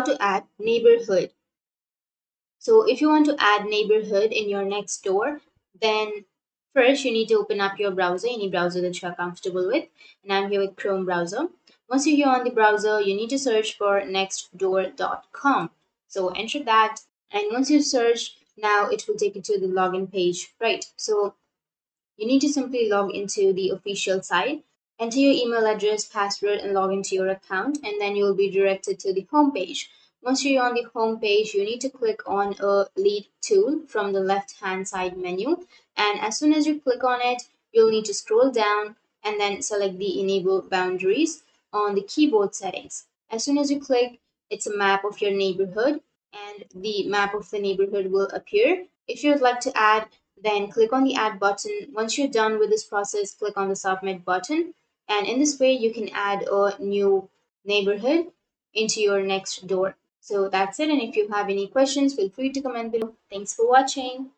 how to add neighborhood. So if you want to add neighborhood in your Nextdoor, then first you need to open up your browser, any browser that you are comfortable with. And I'm here with Chrome browser. Once you're here on the browser, you need to search for nextdoor.com. So enter that, and once you search, now it will take you to the login page, right? So you need to simply log into the official site, enter your email address, password, and log into your account, and then you'll be directed to the home page. Once you're on the home page, you need to click on a lead tool from the left hand side menu. And as soon as you click on it, you'll need to scroll down and then select the enable boundaries on the keyboard settings. As soon as you click, it's a map of your neighborhood, and the map of the neighborhood will appear. If you'd like to add, then click on the add button. Once you're done with this process, click on the submit button. And in this way, you can add a new neighborhood into your Nextdoor. So that's it. And if you have any questions, feel free to comment below. Thanks for watching.